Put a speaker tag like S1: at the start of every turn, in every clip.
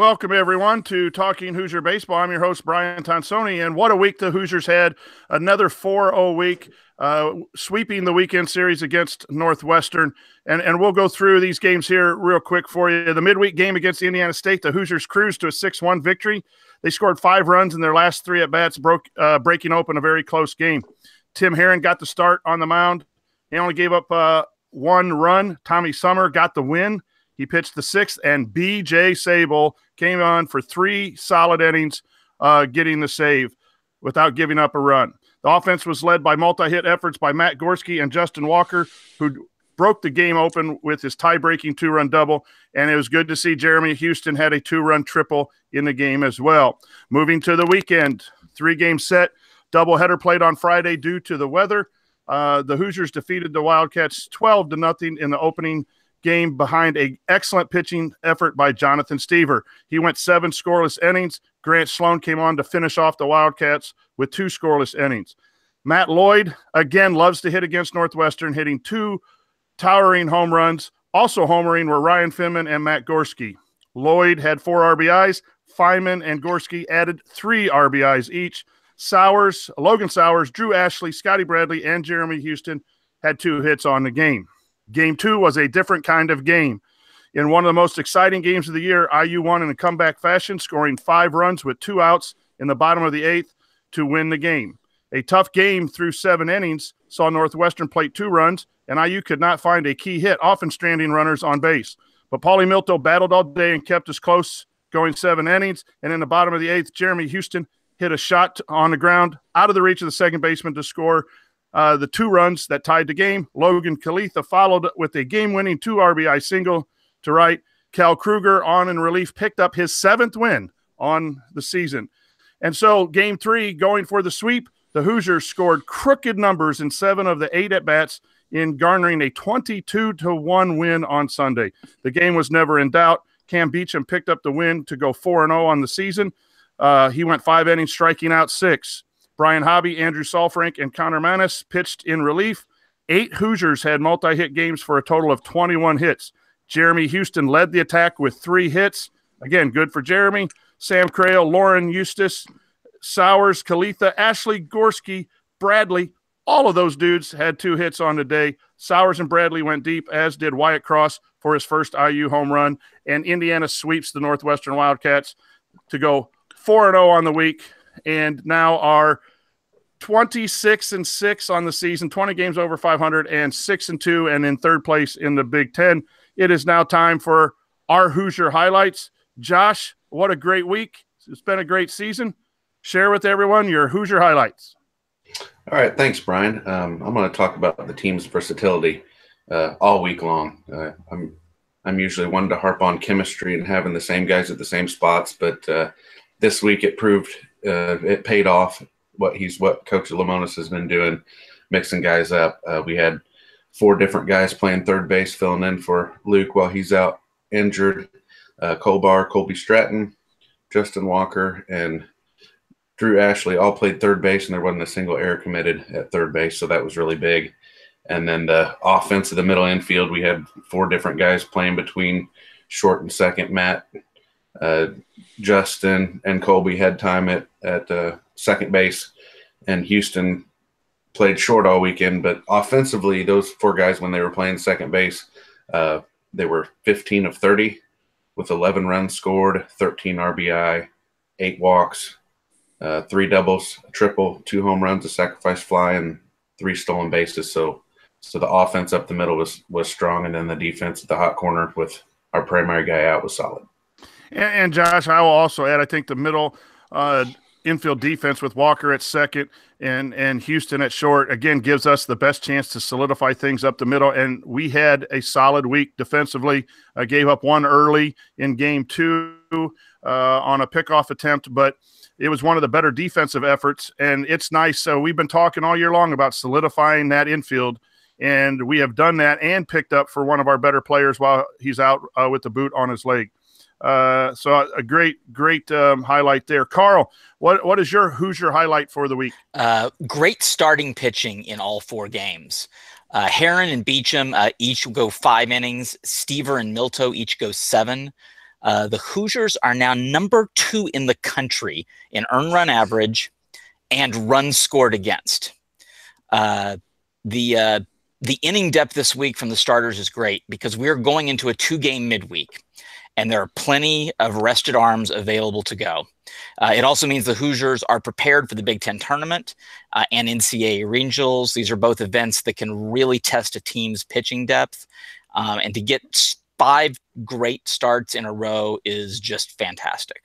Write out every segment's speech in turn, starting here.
S1: Welcome, everyone, to Talking Hoosier Baseball. I'm your host, Brian Tonsoni, and what a week the Hoosiers had. Another 4-0 week, sweeping the weekend series against Northwestern. And we'll go through these games here real quick for you. The midweek game against Indiana State, the Hoosiers cruised to a 6-1 victory. They scored 5 runs in their last 3 at-bats, breaking open a very close game. Tim Herron got the start on the mound. He only gave up 1 run. Tommy Summer got the win. He pitched the 6th, and B.J. Sable came on for 3 solid innings, getting the save without giving up a run. The offense was led by multi-hit efforts by Matt Gorski and Justin Walker, who broke the game open with his tie-breaking 2-run double, and it was good to see Jeremy Houston had a 2-run triple in the game as well. Moving to the weekend, 3-game set, doubleheader played on Friday due to the weather. The Hoosiers defeated the Wildcats 12-0 in the opening game behind an excellent pitching effort by Jonathan Stever. He went 7 scoreless innings. Grant Sloan came on to finish off the Wildcats with 2 scoreless innings. Matt Lloyd, again, loves to hit against Northwestern, hitting 2 towering home runs. Also homering were Ryan Finman and Matt Gorski. Lloyd had 4 RBIs. Feynman and Gorski added 3 RBIs each. Logan Sowers, Drew Ashley, Scotty Bradley, and Jeremy Houston had 2 hits on the game. Game 2 was a different kind of game. In one of the most exciting games of the year, IU won in a comeback fashion, scoring 5 runs with 2 outs in the bottom of the 8th to win the game. A tough game through 7 innings saw Northwestern plate 2 runs, and IU could not find a key hit, often stranding runners on base. But Paulie Milto battled all day and kept us close, going 7 innings. And in the bottom of the 8th, Jeremy Houston hit a shot on the ground out of the reach of the second baseman to score the 2 runs that tied the game. Logan Kalitha followed with a game-winning 2 RBI single to right. Cal Kruger, on in relief, picked up his 7th win on the season. And so game 3, going for the sweep, the Hoosiers scored crooked numbers in 7 of the 8 at-bats in garnering a 22-1 win on Sunday. The game was never in doubt. Cam Beecham picked up the win to go 4-0 on the season. He went 5 innings, striking out 6. Brian Hobby, Andrew Salfrank, and Connor Manis pitched in relief. 8 Hoosiers had multi-hit games for a total of 21 hits. Jeremy Houston led the attack with 3 hits. Again, good for Jeremy. Sam Crail, Lauren Eustace, Sowers, Kalitha, Ashley Gorski, Bradley, all of those dudes had 2 hits on the day. Sowers and Bradley went deep, as did Wyatt Cross for his first IU home run. And Indiana sweeps the Northwestern Wildcats to go 4-0 on the week, and now are 26-6 on the season, 20 games over 500, and 6-2, and in 3rd place in the Big Ten. It is now time for our Hoosier highlights. Josh, what a great week. It's been a great season. Share with everyone your Hoosier highlights.
S2: All right, thanks, Brian. I'm going to talk about the team's versatility all week long. I'm usually one to harp on chemistry and having the same guys at the same spots, but this week it proved it paid off. What Coach Lamonis has been doing, mixing guys up. We had 4 different guys playing third base, filling in for Luke while he's out injured. Colby Stratton, Justin Walker, and Drew Ashley all played third base, and there wasn't a single error committed at third base, so that was really big. And then the offense of the middle infield, we had 4 different guys playing between short and second. Matt, Justin, and Colby had time at second base, and Houston played short all weekend. But offensively, those 4 guys, when they were playing second base, they were 15 of 30 with 11 runs scored, 13 RBI, 8 walks, 3 doubles, a triple, 2 home runs, a sacrifice fly, and 3 stolen bases. So the offense up the middle was strong, and then the defense at the hot corner with our primary guy out was solid.
S1: And Josh, I will also add, I think the middle infield defense with Walker at second and Houston at short, again, gives us the best chance to solidify things up the middle. And we had a solid week defensively. Gave up 1 early in game 2 on a pickoff attempt, but it was one of the better defensive efforts. And it's nice. So we've been talking all year long about solidifying that infield, and we have done that and picked up for one of our better players while he's out with the boot on his leg. So a great highlight there. Carl, what is your Hoosier highlight for the week?
S3: Great starting pitching in all 4 games. Herron and Beecham each go 5 innings. Stever and Milto each go 7. The Hoosiers are now number 2 in the country in earned run average and runs scored against. The inning depth this week from the starters is great because we're going into a 2-game midweek, and there are plenty of rested arms available to go. It also means the Hoosiers are prepared for the Big Ten tournament and NCAA regionals. These are both events that can really test a team's pitching depth, and to get 5 great starts in a row is just fantastic.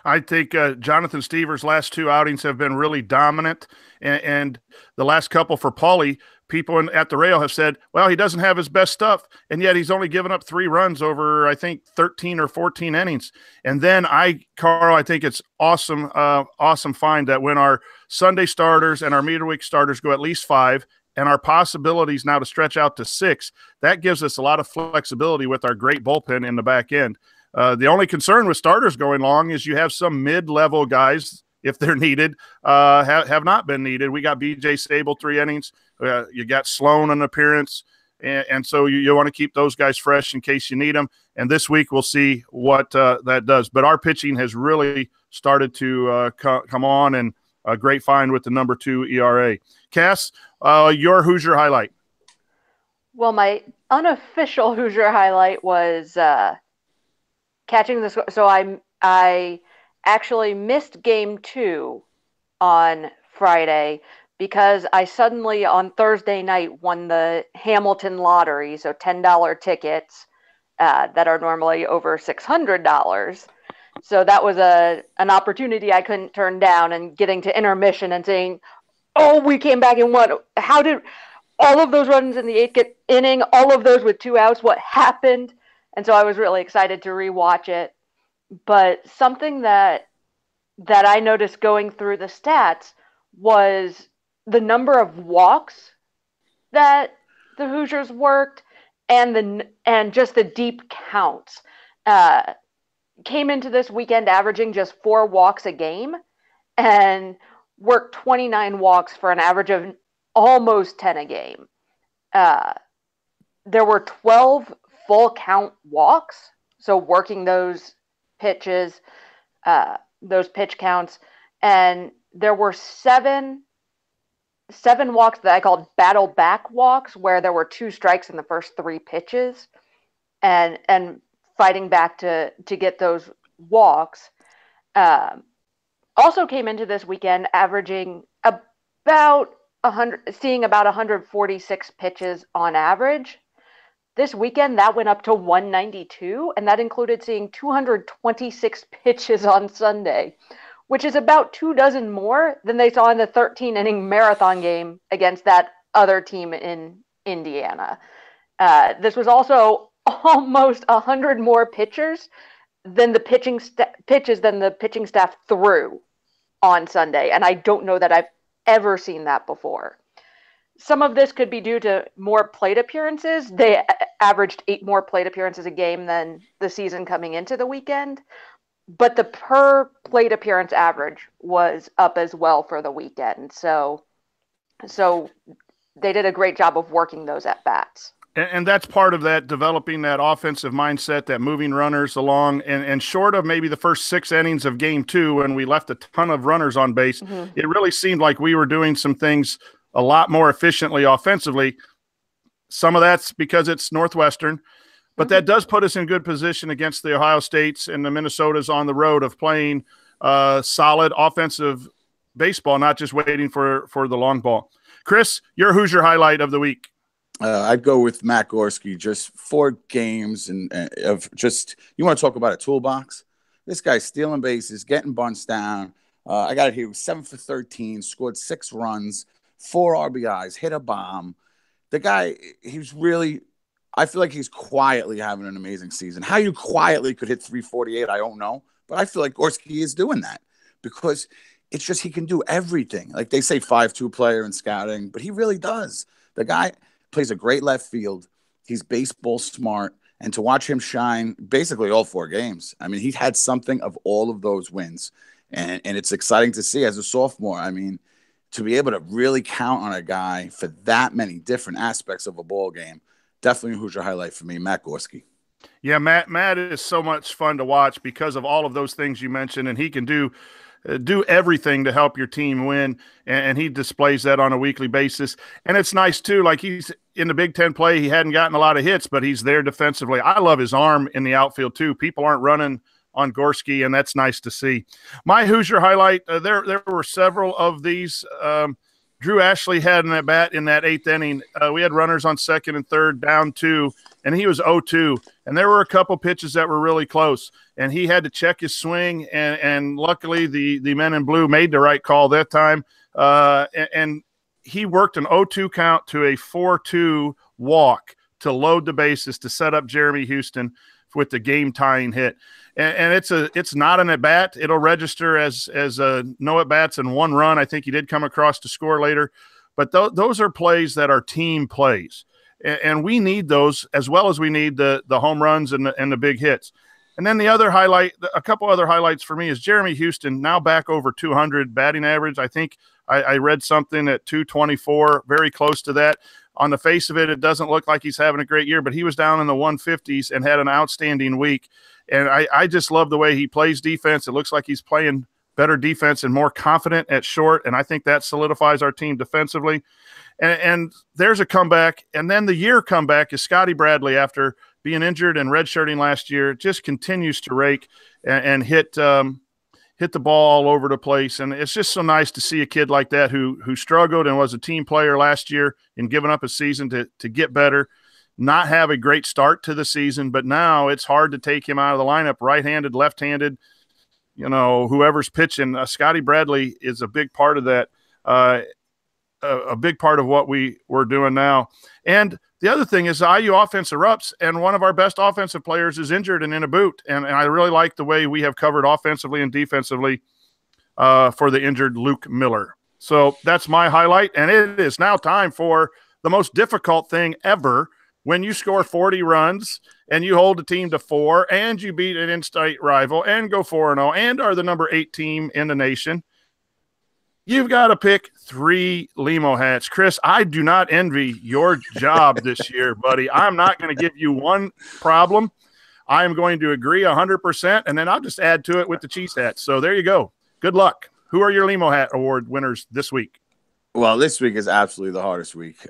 S1: I think Jonathan Stevers' last 2 outings have been really dominant, and the last couple for Paulie, people at the rail have said, well, he doesn't have his best stuff, and yet he's only given up 3 runs over, I think, 13 or 14 innings. And then Carl, I think it's awesome find that when our Sunday starters and our midweek starters go at least 5, and our possibilities now to stretch out to 6, that gives us a lot of flexibility with our great bullpen in the back end. The only concern with starters going long is you have some mid-level guys, if they're needed, have not been needed. We got B.J. Stable 3 innings. You got Sloan an appearance, and so you want to keep those guys fresh in case you need them. And this week we'll see what that does. But our pitching has really started to come on, and a great find with the number 2 ERA. Cass, your Hoosier highlight.
S4: Well, my unofficial Hoosier highlight was catching this. So I actually missed game 2 on Friday because I suddenly on Thursday night won the Hamilton lottery. So $10 tickets that are normally over $600. So that was an opportunity I couldn't turn down, and getting to intermission and saying, oh, we came back and won. How did all of those runs in the 8th inning, all of those with 2 outs, what happened? And so I was really excited to rewatch it. But something that I noticed going through the stats was the number of walks that the Hoosiers worked and just the deep counts. Came into this weekend averaging just 4 walks a game and worked 29 walks for an average of almost 10 a game. There were 12 full count walks, so working those pitches, those pitch counts, and there were 7 walks that I called battle back walks, where there were 2 strikes in the first 3 pitches, and fighting back to get those walks. Also came into this weekend averaging about 146 pitches on average. This weekend, that went up to 192, and that included seeing 226 pitches on Sunday, which is about 2 dozen more than they saw in the 13-inning marathon game against that other team in Indiana. This was also almost 100 more pitchers than the pitching staff threw on Sunday, and I don't know that I've ever seen that before. Some of this could be due to more plate appearances. They averaged 8 more plate appearances a game than the season coming into the weekend, but the per plate appearance average was up as well for the weekend. So they did a great job of working those at bats.
S1: And that's part of that, developing that offensive mindset, that moving runners along. And short of maybe the first 6 innings of game 2, when we left a ton of runners on base, It really seemed like we were doing some things a lot more efficiently offensively. Some of that's because it's Northwestern, but that does put us in good position against the Ohio States and the Minnesotas on the road of playing solid offensive baseball, not just waiting for the long ball. Chris, your Hoosier highlight of the week.
S5: I'd go with Matt Gorski. Just 4 games of just, you want to talk about a toolbox? This guy's stealing bases, getting bunts down. I got it here. 7 for 13, scored 6 runs, 4 RBIs, hit a bomb. The guy, I feel like he's quietly having an amazing season. How you quietly could hit 348, I don't know. But I feel like Gorski is doing that because it's just he can do everything. Like they say 5'2" player in scouting, but he really does. The guy plays a great left field. He's baseball smart. And to watch him shine basically all 4 games, I mean, he had something of all of those wins. And it's exciting to see as a sophomore. I mean, to be able to really count on a guy for that many different aspects of a ball game, definitely a Hoosier highlight for me, Matt Gorski.
S1: Yeah, Matt is so much fun to watch because of all of those things you mentioned, and he can do everything to help your team win, and he displays that on a weekly basis. And it's nice too, like he's in the Big Ten play, he hadn't gotten a lot of hits, but he's there defensively. I love his arm in the outfield too. People aren't running on Gorski, and that's nice to see. My Hoosier highlight, there were several of these. Drew Ashley had an at bat in that 8th inning. We had runners on second and third, down 2, and he was 0-2. And there were a couple pitches that were really close, and he had to check his swing. And luckily, the men in blue made the right call that time. And he worked an 0-2 count to a 4-2 walk to load the bases to set up Jeremy Houston with the game tying hit. And it's not an at bat. It'll register as no at bats and 1 run. I think he did come across to score later, but those are plays that our team plays, and we need those as well as we need the home runs and the big hits. And then the other highlight, a couple other highlights for me, is Jeremy Houston now back over 200 batting average. I think I read something at 224, very close to that. On the face of it, it doesn't look like he's having a great year, but he was down in the 150s and had an outstanding week. And I just love the way he plays defense. It looks like he's playing better defense and more confident at short, and I think that solidifies our team defensively. And there's a comeback. And then the year comeback is Scotty Bradley after being injured and redshirting last year. Just continues to rake and hit the ball all over the place. And it's just so nice to see a kid like that who struggled and was a team player last year and giving up a season to get better, not have a great start to the season, but now it's hard to take him out of the lineup, right-handed, left-handed, whoever's pitching. Scotty Bradley is a big part of that, a big part of what we're doing now. And the other thing is the IU offense erupts, and one of our best offensive players is injured and in a boot. And I really like the way we have covered offensively and defensively for the injured Luke Miller. So that's my highlight, and it is now time for the most difficult thing ever. When you score 40 runs and you hold a team to 4 and you beat an in-state rival and go 4-0 and are the number 8 team in the nation, you've got to pick 3 Limo hats. Chris, I do not envy your job this year, buddy. I'm not going to give you one problem. I am going to agree 100%, and then I'll just add to it with the cheese hats. So there you go. Good luck. Who are your Limo Hat Award winners this week?
S5: Well, this week is absolutely the hardest week.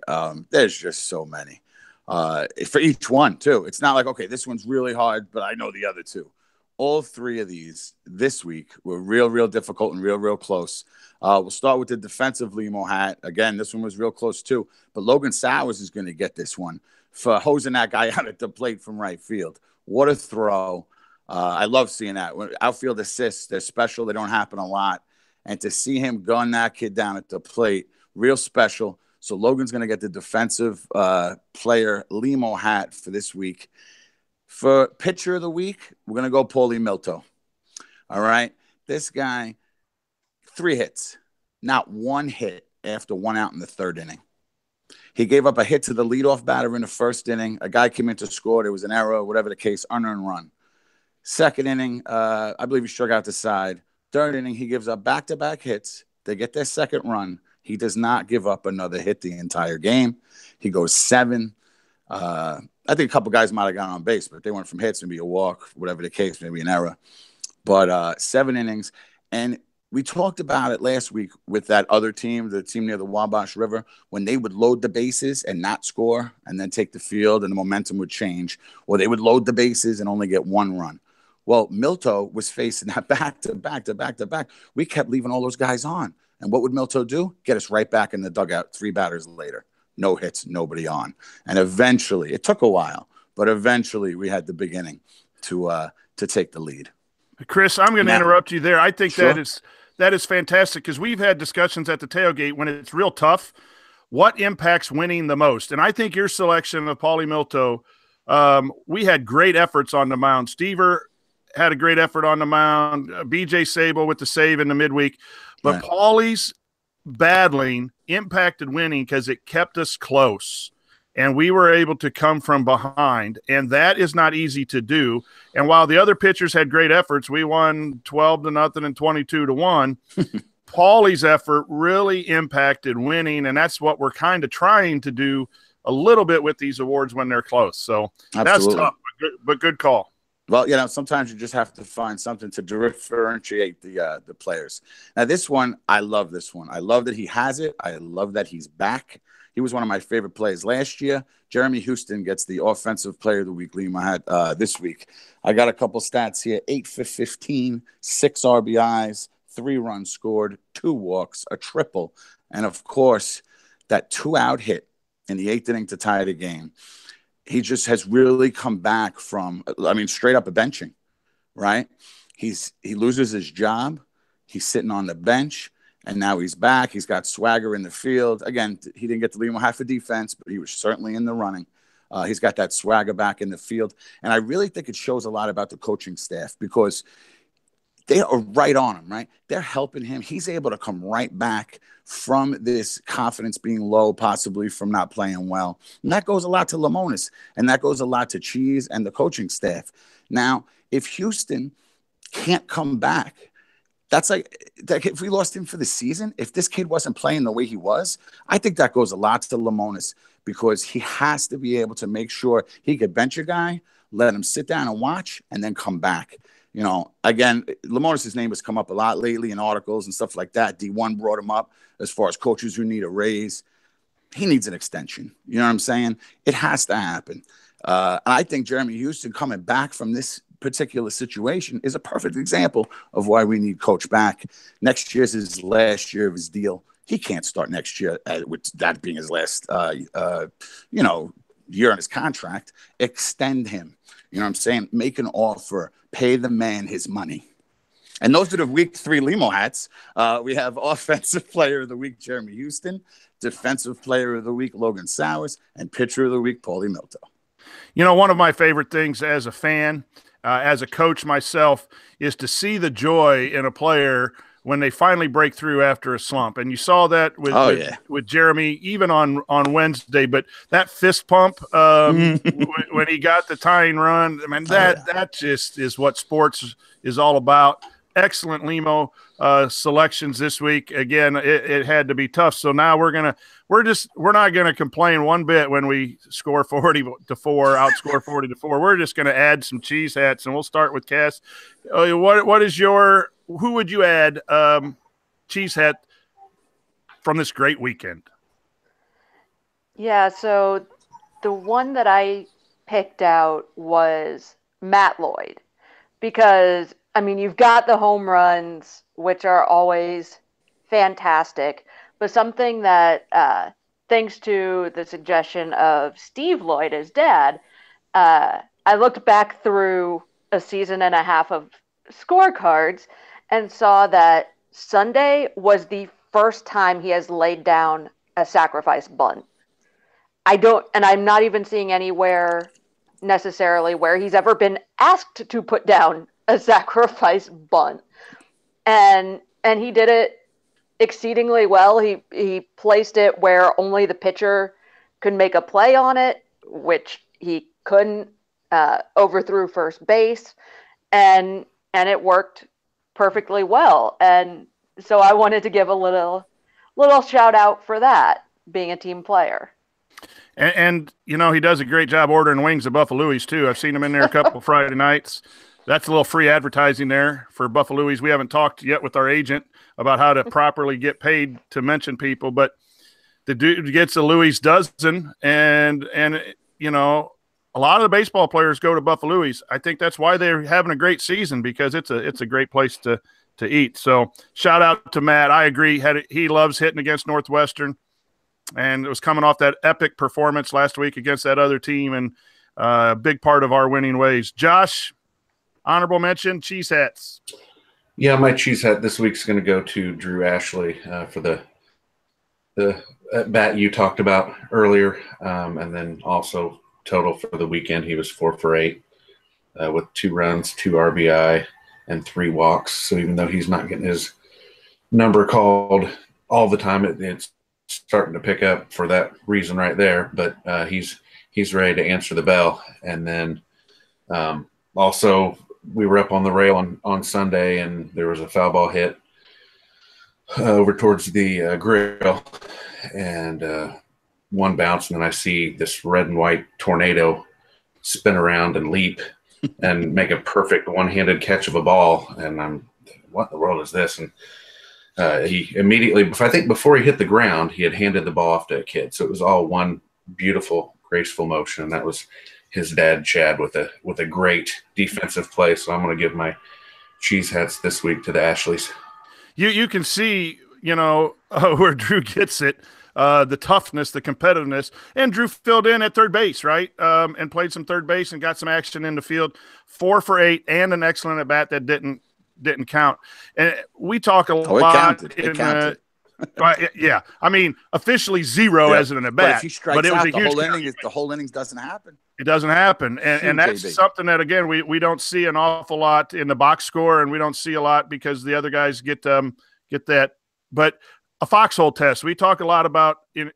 S5: There's just so many. For each one, too. It's not like, okay, this one's really hard, but I know the other 2. All 3 of these this week were real difficult and real close. We'll start with the defensive Limo hat. Again, this one was real close, too. But Logan Sowers is going to get this one for hosing that guy out at the plate from right field. What a throw. I love seeing that. When outfield assists, they're special. They don't happen a lot. And to see him gun that kid down at the plate, real special. So Logan's going to get the defensive player Limo hat for this week. For pitcher of the week, we're going to go Paulie Milto. All right. This guy, 3 hits, not 1 hit after 1 out in the 3rd inning. He gave up a hit to the leadoff batter in the 1st inning. A guy came in to score. There was an error, whatever the case, unearned run. 2nd inning, I believe he struck out the side. 3rd inning, he gives up back-to-back hits. They get their 2nd run. He does not give up another hit the entire game. He goes 7. I think a couple guys might have gone on base, but they went from hits, maybe a walk, whatever the case, maybe an error. But 7 innings. And we talked about it last week with that other team, the team near the Wabash River, when they would load the bases and not score and then take the field and the momentum would change. Or they would load the bases and only get 1 run. Well, Milto was facing that back. We kept leaving all those guys on. And what would Milto do? Get us right back in the dugout 3 batters later. No hits, nobody on. And eventually, it took a while, but eventually we had the beginning to take the lead.
S1: Chris, I'm going to interrupt you there. I think
S5: Sure.
S1: that is fantastic because we've had discussions at the tailgate when it's real tough. What impacts winning the most? And I think your selection of Paulie Milto, we had great efforts on the mound. Stever had a great effort on the mound. BJ Sable with the save in the midweek. But right. Paulie's battling impacted winning because it kept us close. And we were able to come from behind. And that is not easy to do. And while the other pitchers had great efforts, we won 12-0 and 22-1. Paulie's effort really impacted winning. And that's what we're kind of trying to do a little bit with these awards when they're close. So
S5: Absolutely.
S1: That's tough. but good call.
S5: Well, sometimes you just have to find something to differentiate the players. Now, this one, I love this one. I love that he has it. I love that he's back. He was one of my favorite players last year. Jeremy Houston gets the Offensive Player of the Week, Lima, this week. I got a couple stats here. 8 for 15, 6 RBIs, 3 runs scored, 2 walks, a triple, and, of course, that 2-out hit in the 8th inning to tie the game. He just has really come back from, straight up a benching, right? He loses his job. He's sitting on the bench. And now he's back. He's got swagger in the field. Again, he didn't get to lead half a defense, but he was certainly in the running. He's got that swagger back in the field. And I really think it shows a lot about the coaching staff because they are right on him, right? They're helping him. He's able to come right back from this confidence being low, possibly from not playing well. And that goes a lot to Lemonis, and that goes a lot to Cheese and the coaching staff. Now, if Houston can't come back, that's like if we lost him for the season, if this kid wasn't playing the way he was, I think that goes a lot to Lemonis because he has to be able to make sure he could bench a guy, let him sit down and watch, and then come back. Again, Lemonis' name has come up a lot lately in articles and stuff like that. D1 brought him up as far as coaches who need a raise. He needs an extension. You know what I'm saying? It has to happen. And I think Jeremy Houston coming back from this particular situation is a perfect example of why we need coach back. Next year's his last year of his deal. He can't start next year with that being his last, year on his contract. Extend him. You know what I'm saying? Make an offer. Pay the man his money. And those are the week 3 Limo hats. We have Offensive Player of the Week, Jeremy Houston, Defensive Player of the Week, Logan Sowers, and Pitcher of the Week, Paulie Milto.
S1: One of my favorite things as a fan, as a coach myself, is to see the joy in a player when they finally break through after a slump. And you saw that with Jeremy, even on Wednesday. But that fist pump when he got the tying run, that just is what sports is all about. Excellent Limo selections this week. Again, it had to be tough. So now we're not gonna complain one bit when we score 40-4, outscore 40-4. We're just gonna add some cheese hats, and we'll start with Cass. Who would you add cheese hat from this great weekend?
S4: Yeah, so the one that I picked out was Matt Lloyd because you've got the home runs, which are always fantastic, but something that, thanks to the suggestion of Steve Lloyd, his dad, I looked back through a season and a half of scorecards and saw that Sunday was the first time he has laid down a sacrifice bunt. I'm not even seeing anywhere necessarily where he's ever been asked to put down a sacrifice bunt, and he did it exceedingly well. He placed it where only the pitcher could make a play on it, which he couldn't. Overthrew first base, and it worked perfectly well. And so I wanted to give a little shout out for that, being a team player.
S1: And he does a great job ordering wings at Buffalo's too. I've seen him in there a couple Friday nights. That's a little free advertising there for Buffalo's. We haven't talked yet with our agent about how to properly get paid to mention people, but the dude gets a Louis dozen, and a lot of the baseball players go to Buffalo's. I think that's why they're having a great season, because it's a great place to eat. So shout out to Matt. I agree. He loves hitting against Northwestern, and it was coming off that epic performance last week against that other team, and a big part of our winning ways. Josh, honorable mention, cheese hats.
S2: Yeah, my cheese hat this week's going to go to Drew Ashley for the bat you talked about earlier, and then also total for the weekend, he was 4 for 8 with 2 runs, 2 RBI, and 3 walks. So even though he's not getting his number called all the time, it's starting to pick up for that reason right there. But he's ready to answer the bell. And then also we were up on the rail on Sunday, and there was a foul ball hit over towards the grill, and one bounce, and then I see this red and white tornado spin around and leap and make a perfect one-handed catch of a ball. And what in the world is this? And he immediately, I think before he hit the ground, he had handed the ball off to a kid. So it was all one beautiful, graceful motion. And that was his dad, Chad, with a great defensive play. So I'm going to give my cheese hats this week to the Ashleys.
S1: You can see, where Drew gets it, the toughness, the competitiveness. And Drew filled in at third base, right? And played some third base and got some action in the field. 4 for 8 and an excellent at bat that didn't count. And we talk a lot.
S5: It counted.
S1: Yeah, I mean, officially 0 as an at bat.
S5: But if he strikes out, the whole innings doesn't happen.
S1: It doesn't happen, and that's something that again we don't see an awful lot in the box score, and we don't see a lot because the other guys get that. But a foxhole test, we talk a lot about in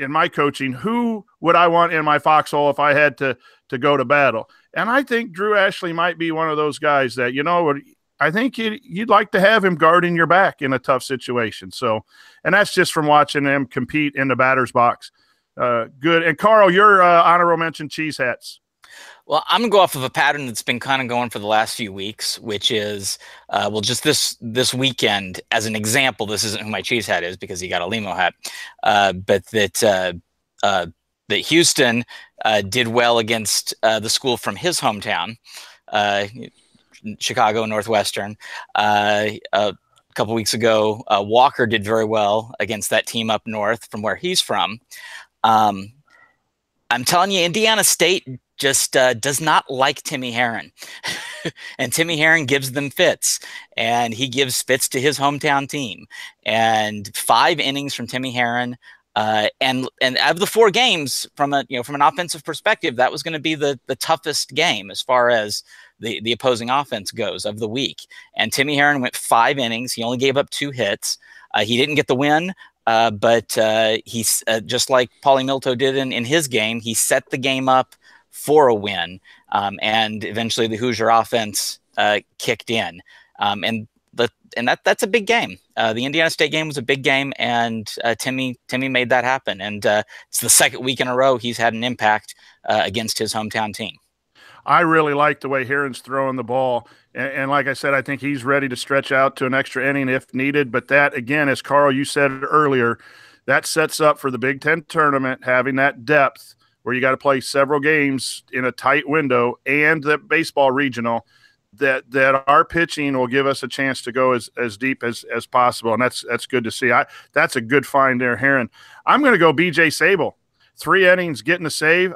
S1: my coaching. Who would I want in my foxhole if I had to go to battle? And I think Drew Ashley might be one of those guys that I think you'd like to have him guarding your back in a tough situation. So, and that's just from watching them compete in the batter's box. Good. And Carl, your honorable mention cheese hats.
S3: Well, I'm going to go off of a pattern that's been kind of going for the last few weeks, which is, just this weekend, as an example, this isn't who my cheese hat is because he got a limo hat, but that Houston did well against the school from his hometown, Chicago Northwestern. A couple weeks ago, Walker did very well against that team up north from where he's from. I'm telling you, Indiana State just does not like Timmy Herron. And Timmy Herron gives them fits. And he gives fits to his hometown team. And 5 innings from Timmy Herron. And out of the 4 games, from an offensive perspective, that was going to be the toughest game as far as the opposing offense goes of the week. And Timmy Herron went 5 innings. He only gave up 2 hits. He didn't get the win. But he's just like Paulie Milto did in his game, he set the game up for a win. And eventually the Hoosier offense kicked in. And that's a big game. The Indiana State game was a big game, and Timmy made that happen. And it's the second week in a row he's had an impact against his hometown team.
S1: I really like the way Herron's throwing the ball. And like I said, I think he's ready to stretch out to an extra inning if needed. But that, again, as Carl, you said earlier, that sets up for the Big Ten tournament, having that depth where you got to play several games in a tight window, and the baseball regional, that our pitching will give us a chance to go as deep as possible. And that's good to see. That's a good find there, Herron. I'm going to go B.J. Sable. 3 innings, getting a save.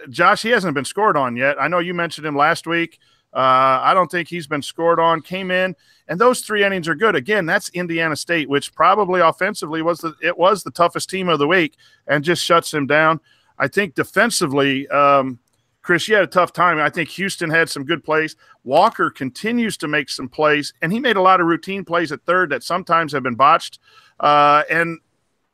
S1: Josh, he hasn't been scored on yet. I know you mentioned him last week. I don't think he's been scored on. Came in, and those 3 innings are good. Again, that's Indiana State, which probably offensively was the toughest team of the week, and just shuts him down. I think defensively, Chris, you had a tough time. I think Houston had some good plays. Walker continues to make some plays, and he made a lot of routine plays at third that sometimes have been botched. And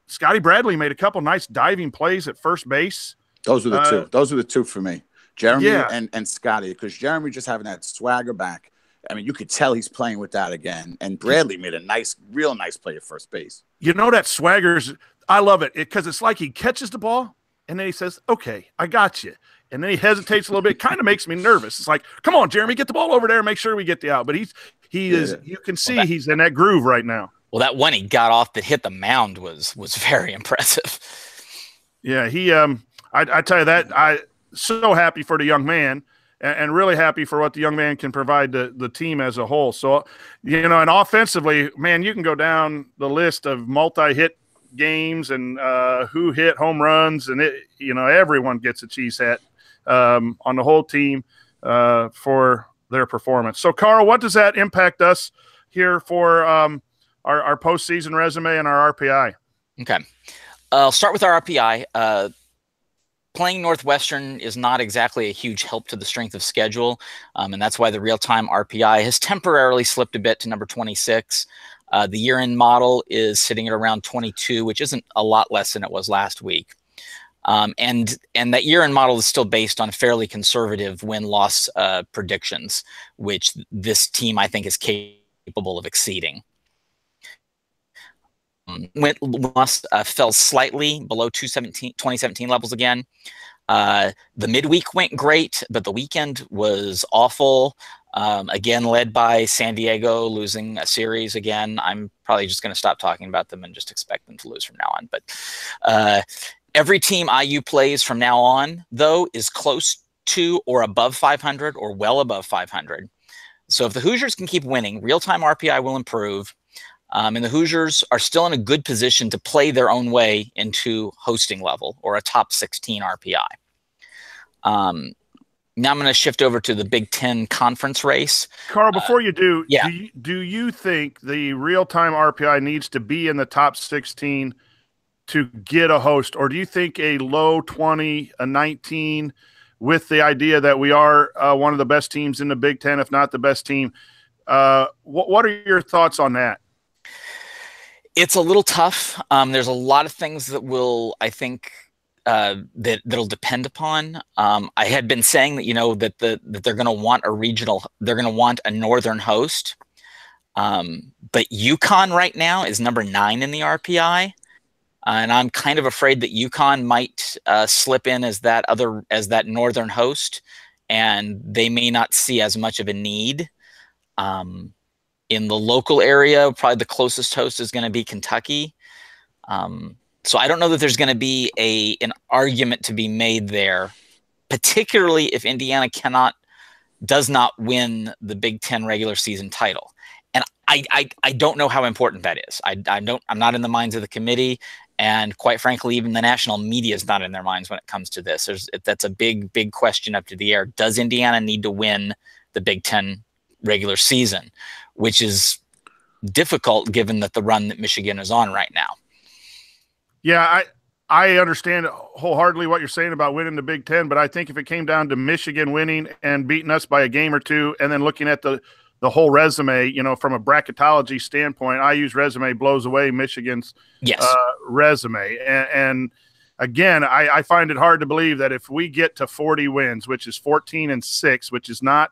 S1: Scotty Bradley made a couple nice diving plays at first base.
S5: Those are the 2. Those are the 2 for me. Jeremy and Scotty, because Jeremy just having that swagger back. I mean, you could tell he's playing with that again. And Bradley made a real nice play at first base.
S1: That swagger's – I love it because it's like he catches the ball, and then he says, okay, I got you. And then he hesitates a little bit. Kind of makes me nervous. It's like, come on, Jeremy, get the ball over there and make sure we get the out. But he is – you can see he's in that groove right now.
S3: Well, that one he got off that hit the mound was very impressive.
S1: Yeah, he I tell you that I so happy for the young man and really happy for what the young man can provide the team as a whole. So, and offensively, man, you can go down the list of multi-hit games and who hit home runs, and everyone gets a cheese hat on the whole team for their performance. So, Carl, what does that impact us here for our postseason resume and our RPI?
S3: Okay. I'll start with our RPI. Playing Northwestern is not exactly a huge help to the strength of schedule, and that's why the real-time RPI has temporarily slipped a bit to number 26. The year-end model is sitting at around 22, which isn't a lot less than it was last week. And that year-end model is still based on fairly conservative win-loss predictions, which this team, I think, is capable of exceeding. Win-loss fell slightly below 2017 levels again. The midweek went great, but the weekend was awful. Again, led by San Diego losing a series again. I'm probably just going to stop talking about them and just expect them to lose from now on. But every team IU plays from now on, though, is close to or above 500 or well above 500. So if the Hoosiers can keep winning, real-time RPI will improve. And the Hoosiers are still in a good position to play their own way into hosting level or a top 16 RPI. Now I'm going to shift over to the Big Ten conference race.
S1: Carl, before you do,
S3: yeah.
S1: do you think the real-time RPI needs to be in the top 16 to get a host, or do you think a low 20, a 19, with the idea that we are one of the best teams in the Big Ten, if not the best team? What are your thoughts on that?
S3: It's a little tough. There's a lot of things that will, I think, that'll depend upon. I had been saying that that they're going to want a regional, they're going to want a northern host. But UConn right now is number 9 in the RPI. And I'm kind of afraid that UConn might slip in as that northern host, and they may not see as much of a need. In the local area, probably the closest host is going to be Kentucky. So I don't know that there's going to be an argument to be made there, particularly if Indiana does not win the Big Ten regular season title. And I don't know how important that is. I'm not in the minds of the committee, and quite frankly, even the national media is not in their minds when it comes to this. That's a big question up to the air. Does Indiana need to win the Big Ten regular season, which is difficult given that the run that Michigan is on right now?
S1: Yeah, I understand wholeheartedly what you're saying about winning the Big Ten, but I think if it came down to Michigan winning and beating us by a game or two, and then looking at the whole resume, from a bracketology standpoint, IU's resume blows away Michigan's resume. And again, I find it hard to believe that if we get to 40 wins, which is 14-6, which is not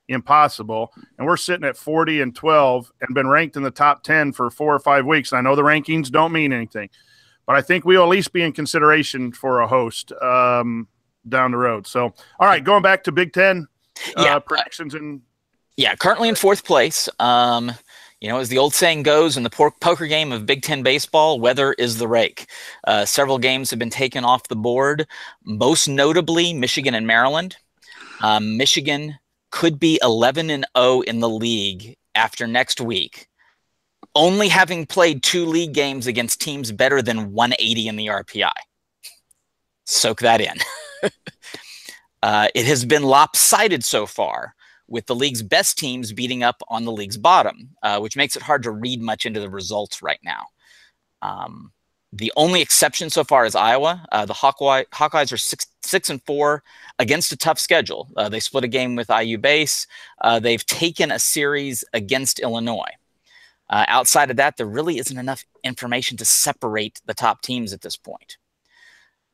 S1: impossible, and we're sitting at 40-12 and been ranked in the top 10 for 4 or 5 weeks. And I know the rankings don't mean anything, but I think we'll at least be in consideration for a host down the road. So, all right, going back to Big Ten predictions and.
S3: Yeah, currently in 4th place. As the old saying goes, in the poker game of Big Ten baseball, weather is the rake. Several games have been taken off the board, most notably Michigan and Maryland. Michigan could be 11-0 in the league after next week, only having played 2 league games against teams better than 180 in the RPI. Soak that in. It has been lopsided so far, with the league's best teams beating up on the league's bottom, which makes it hard to read much into the results right now. The only exception so far is Iowa. The Hawkeyes are 6-4 against a tough schedule. They split a game with IU base. They've taken a series against Illinois. Outside of that, there really isn't enough information to separate the top teams at this point.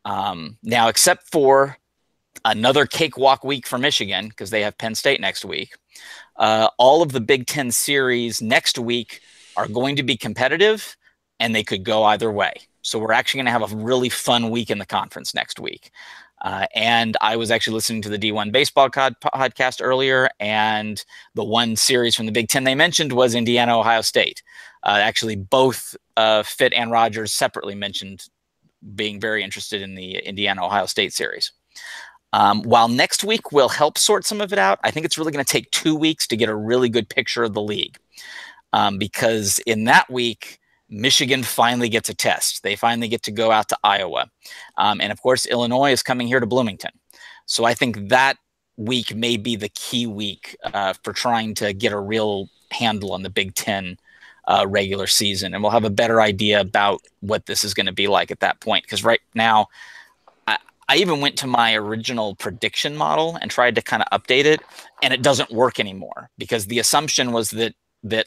S3: Now, except for another cakewalk week for Michigan, because they have Penn State next week, all of the Big Ten series next week are going to be competitive, and they could go either way. So we're actually going to have a really fun week in the conference next week. And I was actually listening to the D1 baseball podcast earlier, and the one series from the Big Ten they mentioned was Indiana-Ohio State. Actually, both Fitt and Rogers separately mentioned being very interested in the Indiana-Ohio State series. While next week will help sort some of it out, I think it's really going to take 2 weeks to get a really good picture of the league. Because in that week, Michigan finally gets a test. They finally get to go out to Iowa. And of course, Illinois is coming here to Bloomington. So I think that week may be the key week for trying to get a real handle on the Big Ten regular season. And we'll have a better idea about what this is going to be like at that point. Because right now, I even went to my original prediction model and tried to kind of update it, and it doesn't work anymore because the assumption was that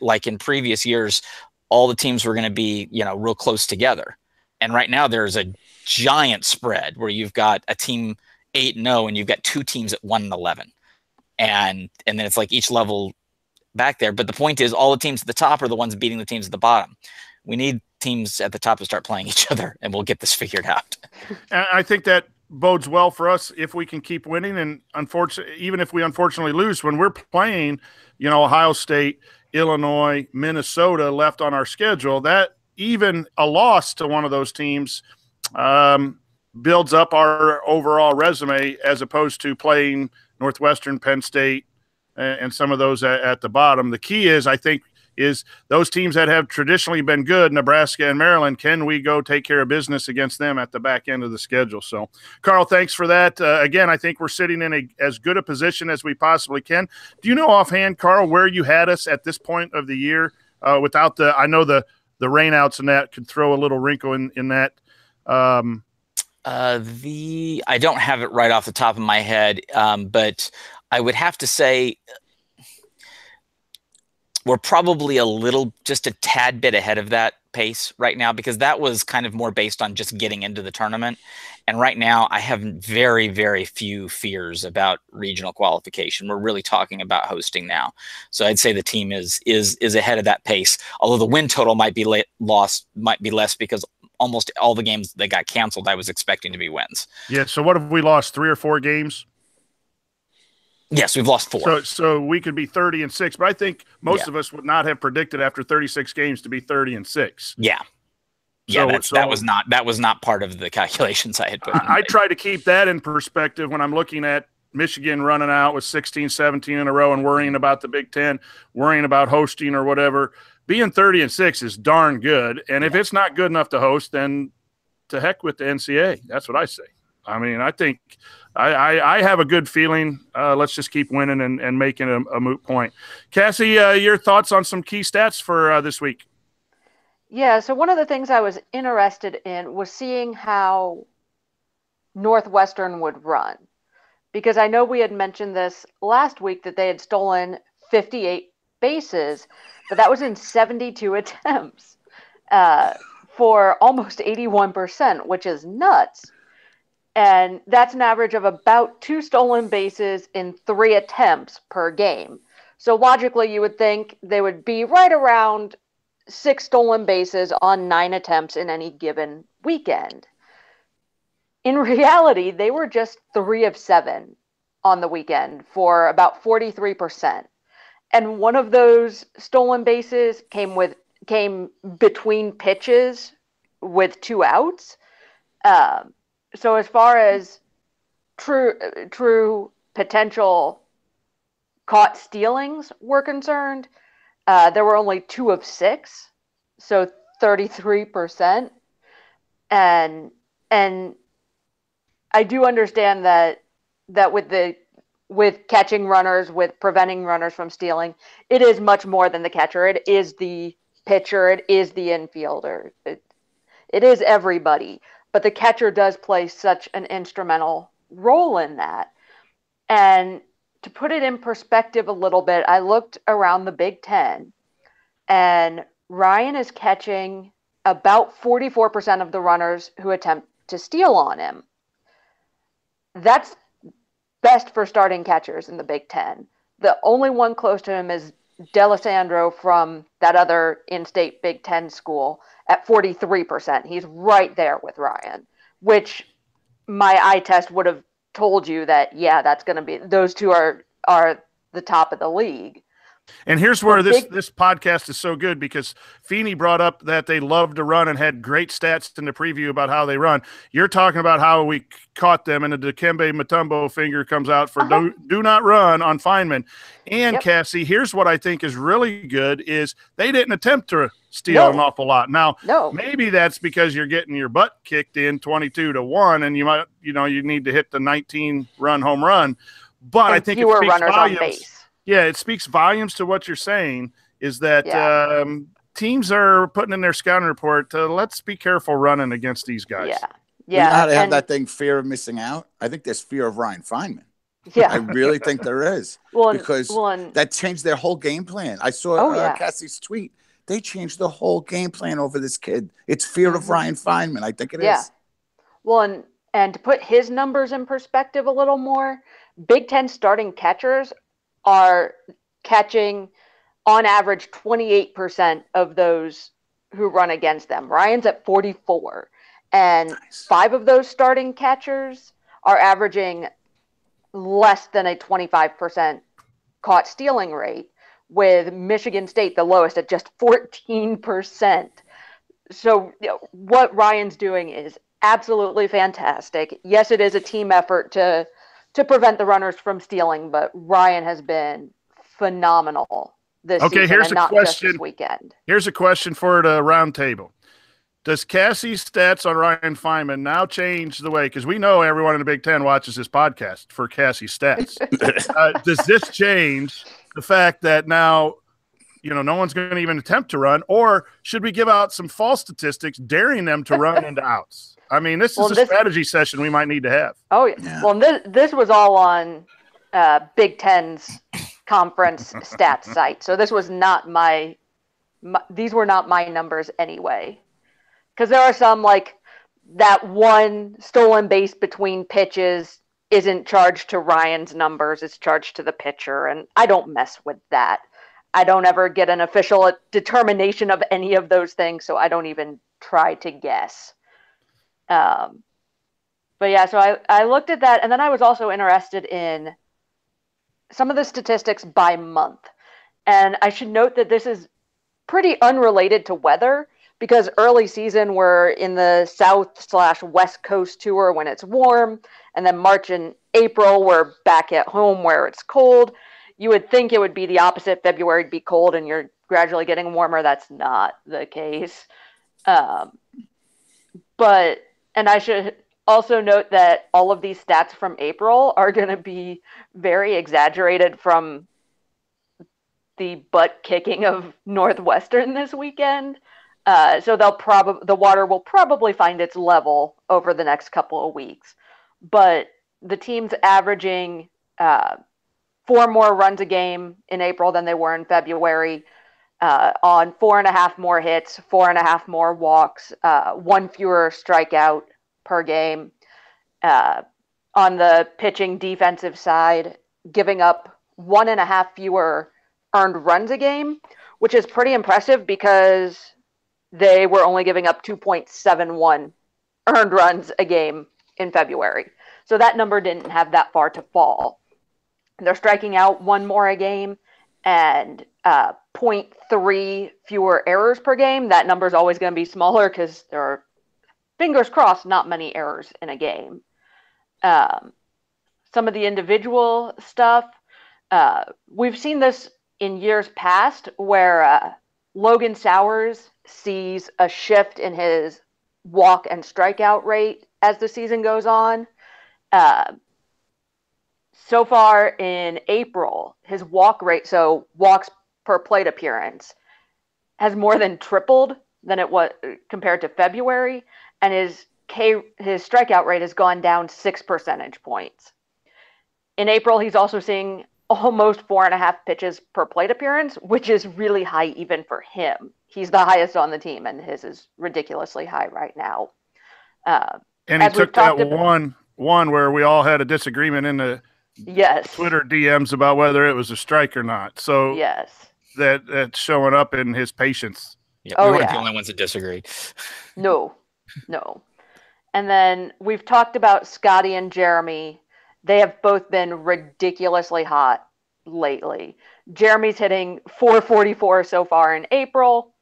S3: like in previous years, all the teams were going to be, real close together. And right now there's a giant spread where you've got a team 8-0 and you've got 2 teams at 1-11. And then it's like each level back there. But the point is all the teams at the top are the ones beating the teams at the bottom. We need teams at the top to start playing each other, and we'll get this figured out.
S1: And I think that bodes well for us if we can keep winning. And even if we unfortunately lose, when we're playing, Ohio State, Illinois, Minnesota left on our schedule, that even a loss to one of those teams builds up our overall resume as opposed to playing Northwestern, Penn State, and some of those at the bottom. The key is, I think, is those teams that have traditionally been good, Nebraska and Maryland, can we go take care of business against them at the back end of the schedule? So, Carl, thanks for that. Again, I think we're sitting in as good a position as we possibly can. Do you know offhand, Carl, where you had us at this point of the year without I know the rainouts and that could throw a little wrinkle in that.
S3: I don't have it right off the top of my head, but I would have to say we're probably just a tad bit ahead of that pace right now, because that was kind of more based on just getting into the tournament. And right now I have very, very few fears about regional qualification. We're really talking about hosting now. So I'd say the team is ahead of that pace, although the win total might be less because almost all the games that got canceled I was expecting to be wins.
S1: Yeah. So what have we lost, 3 or 4 games?
S3: Yes, we've lost 4.
S1: So we could be 30-6, but I think most of us would not have predicted after 36 games to be 30-6.
S3: Yeah. Yeah, that was not part of the calculations I had put in.
S1: I try to keep that in perspective when I'm looking at Michigan running out with 16, 17 in a row and worrying about the Big Ten, worrying about hosting or whatever. Being 30-6 is darn good. And if it's not good enough to host, then to heck with the NCAA. That's what I say. I mean, I think I have a good feeling. Let's just keep winning and making a moot point. Cassie, your thoughts on some key stats for this week?
S4: Yeah, so one of the things I was interested in was seeing how Northwestern would run, because I know we had mentioned this last week that they had stolen 58 bases, but that was in 72 attempts for almost 81%, which is nuts. And that's an average of about 2 stolen bases in 3 attempts per game. So logically, you would think they would be right around 6 stolen bases on 9 attempts in any given weekend. In reality, they were just 3 of 7 on the weekend for about 43%. And one of those stolen bases came between pitches with 2 outs. So as far as true potential caught stealings were concerned, there were only 2 of 6, so 33%. And I do understand that with catching runners, with preventing runners from stealing, it is much more than the catcher. It is the pitcher. It is the infielder. It is everybody. But the catcher does play such an instrumental role in that. And to put it in perspective a little bit, I looked around the Big Ten, and Ryan is catching about 44% of the runners who attempt to steal on him. That's best for starting catchers in the Big Ten. The only one close to him is D'Alessandro from that other in-state Big Ten school at 43%. He's right there with Ryan, which my eye test would have told you that, yeah, that's going to be, those two are the top of the league.
S1: And here's where this podcast is so good, because Feeney brought up that they love to run and had great stats in the preview about how they run. You're talking about how we caught them, and the Dikembe Mutombo finger comes out for do not run on Feynman. And Cassie, here's what I think is really good is they didn't attempt to steal an awful lot. Now, maybe that's because you're getting your butt kicked in 22-1, and you might, you need to hit the 19-run home run. But and I think it speaks volumes. On base. Yeah, it speaks volumes to what you're saying, is that teams are putting in their scouting report, let's be careful running against these guys.
S4: Yeah.
S5: You know how they have that thing, fear of missing out? I think there's fear of Ryan Feynman. Yeah. I really think there is. Because that changed their whole game plan. I saw Cassie's tweet. They changed the whole game plan over this kid. It's fear of Ryan Feynman. I think it is.
S4: Well, and to put his numbers in perspective a little more, Big Ten starting catchers are catching on average 28% of those who run against them. Ryan's at 44, and 5 of those starting catchers are averaging less than a 25% caught stealing rate, with Michigan State the lowest at just 14%. So what Ryan's doing is absolutely fantastic. Yes, it is a team effort to prevent the runners from stealing, but Ryan has been phenomenal this season,
S1: here's
S4: and
S1: a
S4: not
S1: question.
S4: just this weekend.
S1: Here's a question for the round table. Does Cassie's stats on Ryan Feynman now change the way? Because we know everyone in the Big Ten watches this podcast for Cassie's stats. Does this change the fact that now, no one's going to even attempt to run, or should we give out some false statistics daring them to run into outs? I mean, this is a strategy session we might need to have.
S4: Oh, yeah. Well, this was all on Big Ten's conference stats site. So this was not these were not my numbers anyway. Because there are some, like that one stolen base between pitches isn't charged to Ryan's numbers, it's charged to the pitcher, and I don't mess with that. I don't ever get an official determination of any of those things, so I don't even try to guess. But yeah, so I looked at that, and then I was also interested in some of the statistics by month. And I should note that this is pretty unrelated to weather, because early season we're in the South/West Coast tour when it's warm, and then March and April we're back at home where it's cold. You would think it would be the opposite. February would be cold and you're gradually getting warmer. That's not the case. And I should also note that all of these stats from April are going to be very exaggerated from the butt kicking of Northwestern this weekend. So the water will probably find its level over the next couple of weeks. But the team's averaging 4 more runs a game in April than they were in February, on 4.5 more hits, 4.5 more walks, 1 fewer strikeout per game. On the pitching defensive side, giving up 1.5 fewer earned runs a game, which is pretty impressive because they were only giving up 2.71 earned runs a game in February. So that number didn't have that far to fall. They're striking out 1 more a game and 0.3 fewer errors per game. That number is always going to be smaller because there are, fingers crossed, not many errors in a game. Some of the individual stuff, we've seen this in years past where Logan Sowers sees a shift in his walk and strikeout rate as the season goes on. So far in April, his walk rate, so walks per plate appearance, has more than tripled than it was compared to February, and his strikeout rate has gone down 6 percentage points. In April, he's also seeing almost 4.5 pitches per plate appearance, which is really high even for him. He's the highest on the team, and his is ridiculously high right now.
S1: And he took that one where we all had a disagreement in the Twitter DMs about whether it was a strike or not. So that's showing up in his patience.
S3: Yeah, we weren't the only ones that disagree.
S4: No. And then we've talked about Scotty and Jeremy. They have both been ridiculously hot lately. Jeremy's hitting 444 so far in April,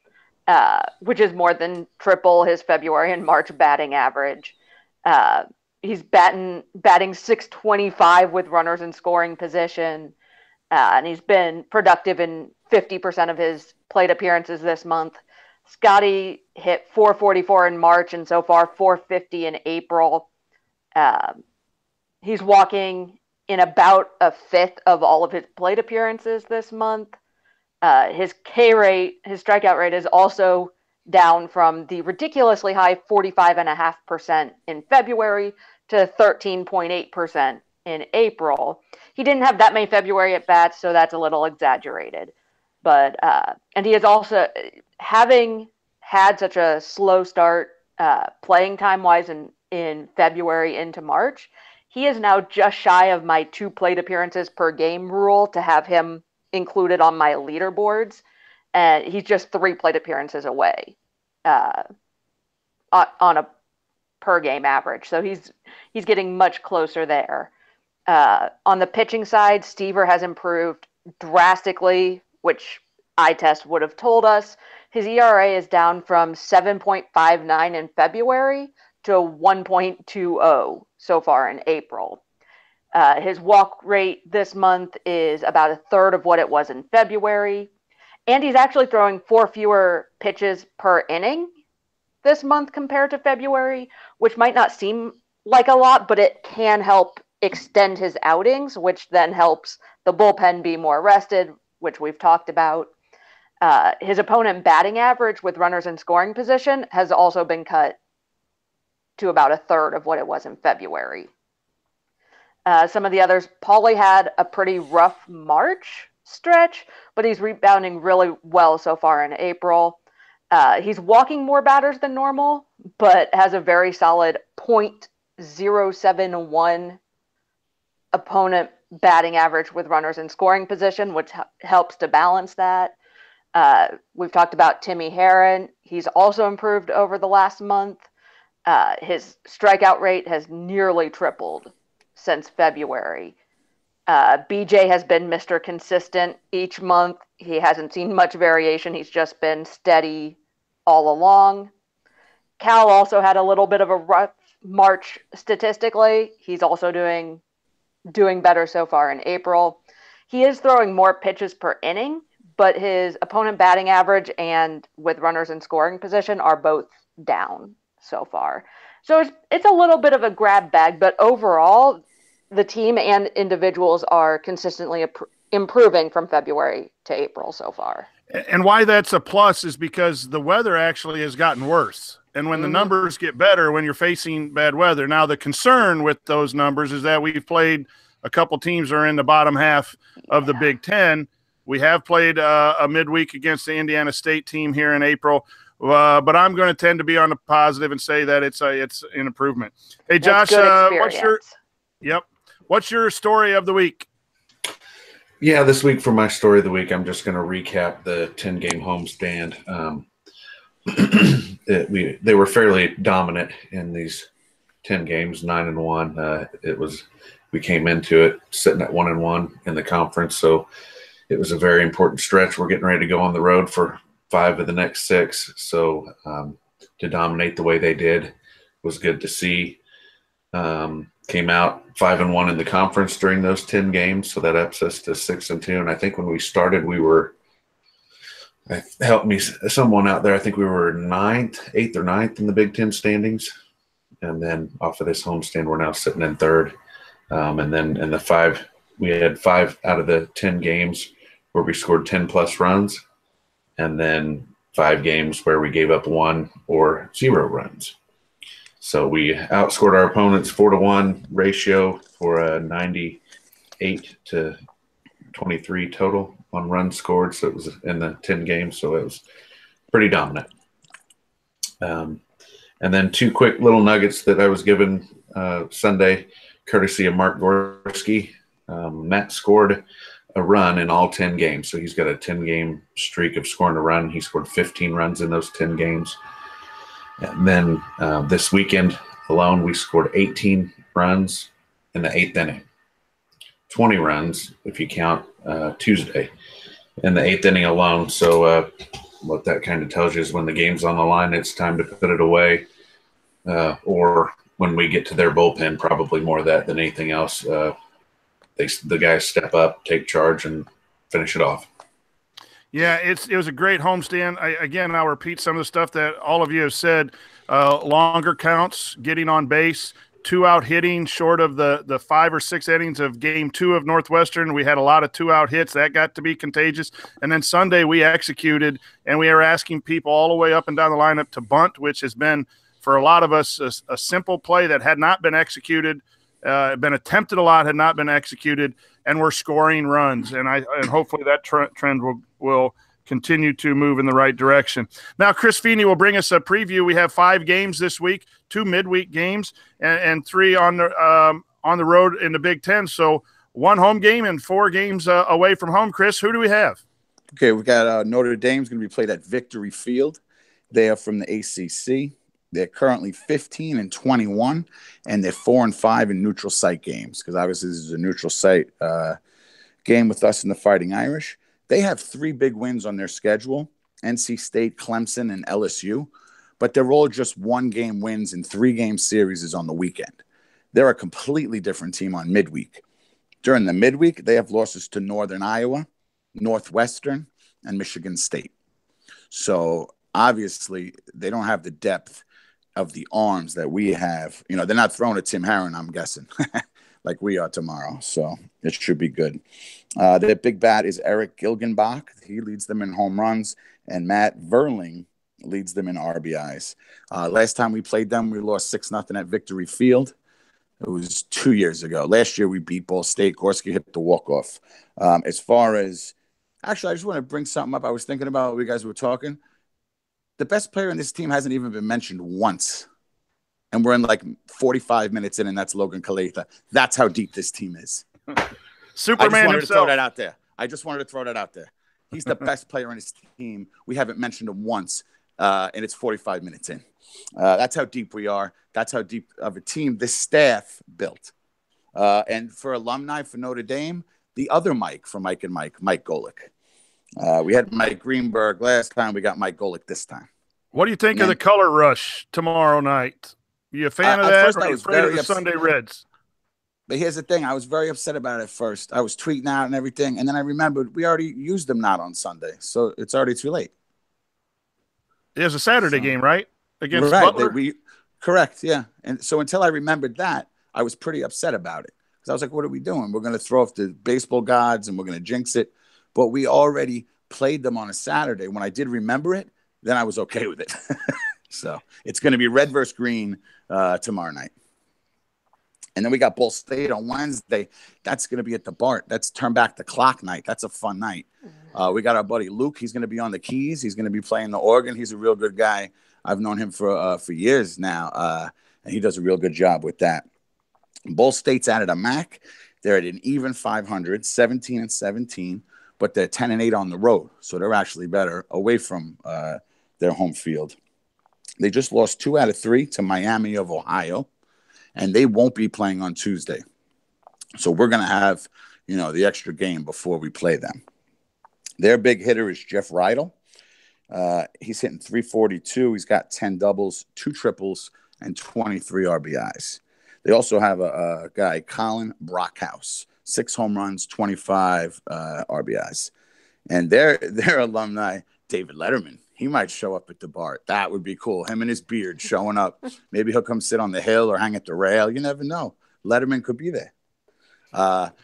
S4: which is more than triple his February and March batting average. He's batting 625 with runners in scoring position, and he's been productive in 50% of his plate appearances this month. Scotty hit 444 in March and so far 450 in April. He's walking in about a fifth of all of his plate appearances this month. His K rate, his strikeout rate, is also down from the ridiculously high 45.5% in February to 13.8% in April. He didn't have that many February at bats, so that's a little exaggerated. But and he is also, having had such a slow start playing time wise in February into March, he is now just shy of my 2 plate appearances per game rule to have him included on my leaderboards. And he's just 3 plate appearances away on a per game average. So he's getting much closer there. On the pitching side, Stever has improved drastically, which eye test would have told us. His ERA is down from 7.59 in February to 1.20 so far in April. His walk rate this month is about a third of what it was in February. And he's actually throwing 4 fewer pitches per inning this month compared to February, which might not seem like a lot, but it can help extend his outings, which then helps the bullpen be more rested, which we've talked about. His opponent batting average with runners in scoring position has also been cut to about a third of what it was in February. Some of the others, Paulie had a pretty rough March stretch, but he's rebounding really well so far in April. He's walking more batters than normal, but has a very solid .071 opponent batting average with runners in scoring position, which helps to balance that. We've talked about Timmy Herron. He's also improved over the last month. His strikeout rate has nearly tripled since February. BJ has been Mr. Consistent each month. He hasn't seen much variation. He's just been steady all along. Cal also had a little bit of a rough March statistically. He's also doing better so far in April. He is throwing more pitches per inning, but his opponent batting average and with runners in scoring position are both down so far. So it's a little bit of a grab bag, but overall, the team and individuals are consistently improving from February to April so far.
S1: And why that's a plus is because the weather actually has gotten worse. And when the numbers get better, when you're facing bad weather. Now, the concern with those numbers is that we've played a couple teams that are in the bottom half of the Big Ten. We have played a midweek against the Indiana State team here in April. But I'm going to tend to be on the positive and say that it's an improvement. Hey, Josh, what's your story of the week?
S2: Yeah, this week for my story of the week, I'm just going to recap the 10-game homestand. They were fairly dominant in these 10 games, 9-1. We came into it sitting at 1-1 in the conference, so it was a very important stretch. We're getting ready to go on the road for 5 of the next 6, so to dominate the way they did was good to see. Came out 5-1 in the conference during those 10 games, so that ups us to 6-2. And I think when we started, helped me someone out there, I think we were 8th or 9th in the Big Ten standings. And then off of this homestand, we're now sitting in 3rd. And then in the 5, we had 5 out of the 10 games where we scored 10+ runs, and then 5 games where we gave up 1 or 0 runs. So we outscored our opponents 4-1 ratio for a 98-23 total on runs scored. So it was in the 10 games. So it was pretty dominant. And then 2 quick little nuggets that I was given Sunday, courtesy of Mark Gorski. Matt scored a run in all 10 games. So he's got a 10-game streak of scoring a run. He scored 15 runs in those 10 games. And then this weekend alone, we scored 18 runs in the 8th inning. 20 runs if you count Tuesday in the 8th inning alone. So what that kind of tells you is when the game's on the line, it's time to put it away. Or when we get to their bullpen, probably more of that than anything else. The guys step up, take charge, and finish it off.
S1: Yeah, it was a great homestand. I'll repeat some of the stuff that all of you have said. Longer counts, getting on base, 2-out hitting short of the 5 or 6 innings of Game 2 of Northwestern. We had a lot of 2-out hits. That got to be contagious. And then Sunday we executed, and we are asking people all the way up and down the lineup to bunt, which has been, for a lot of us, a simple play that had not been executed, been attempted a lot, had not been executed, and we're scoring runs. And hopefully that trend will continue to move in the right direction. Now, Chris Feeney will bring us a preview. We have 5 games this week, 2 midweek games, and 3 on the road in the Big Ten. So 1 home game and 4 games away from home. Chris, who do we have?
S5: Okay, we got Notre Dame's going to be played at Victory Field. They are from the ACC. They're currently 15-21, and they're 4-5 in neutral site games, because obviously this is a neutral site game with us in the Fighting Irish. They have 3 big wins on their schedule: NC State, Clemson, and LSU. But they're all just 1-game wins and 3-game series on the weekend. They're a completely different team on midweek. During the midweek, they have losses to Northern Iowa, Northwestern, and Michigan State. So obviously, they don't have the depth of the arms that we have. They're not throwing at Tim Herron, I'm guessing, like we are tomorrow. So it should be good. Their big bat is Eric Gilgenbach. He leads them in home runs, and Matt Verling leads them in RBIs. Last time we played them, we lost 6-0 at Victory Field. It was 2 years ago. Last year, we beat Ball State. Gorski hit the walk-off. As far as – actually, I just want to bring something up. I was thinking about what you guys were talking. The best player in this team hasn't even been mentioned once. And we're in like 45 minutes in, and that's Logan Caletha. That's how deep this team is.
S1: Superman
S5: I just wanted
S1: himself.
S5: to throw that out there. I just wanted to throw that out there. He's the best player in his team. We haven't mentioned him once, and it's 45 minutes in. That's how deep we are. That's how deep of a team this staff built. And for alumni for Notre Dame, the other Mike from Mike and Mike Golick. We had Mike Greenberg last time. We got Mike Golick this time.
S1: What do you think of the color rush tomorrow night? You a fan of that, or are you afraid of the Sunday Reds?
S5: But here's the thing. I was very upset about it at first. I was tweeting out and everything, and then I remembered we already used them not on Sunday, so it's already too late.
S1: It was a Saturday game, right? Against Butler?
S5: Correct, yeah. And so until I remembered that, I was pretty upset about it. Because I was like, what are we doing? We're going to throw off the baseball gods, and we're going to jinx it. But we already played them on a Saturday. When I did remember it, then I was okay with it. So it's going to be red versus green tomorrow night. And then we got Ball State on Wednesday. That's going to be at the Bart. That's turn back the clock night. That's a fun night. We got our buddy Luke. He's going to be on the keys. He's going to be playing the organ. He's a real good guy. I've known him for years now, and he does a real good job with that. Ball State's out at a MAC. They're at an even 500, 17-17, but they're 10-8 on the road. So they're actually better away from their home field. They just lost 2 out of 3 to Miami of Ohio, and they won't be playing on Tuesday. So we're going to have, the extra game before we play them. Their big hitter is Jeff Rydell. He's hitting .342. He's got 10 doubles, 2 triples, and 23 RBIs. They also have a guy, Colin Brockhouse, 6 home runs, 25 RBIs. And their alumni, David Letterman, he might show up at the Bart. That would be cool. Him and his beard showing up. Maybe he'll come sit on the hill or hang at the rail. You never know. Letterman could be there.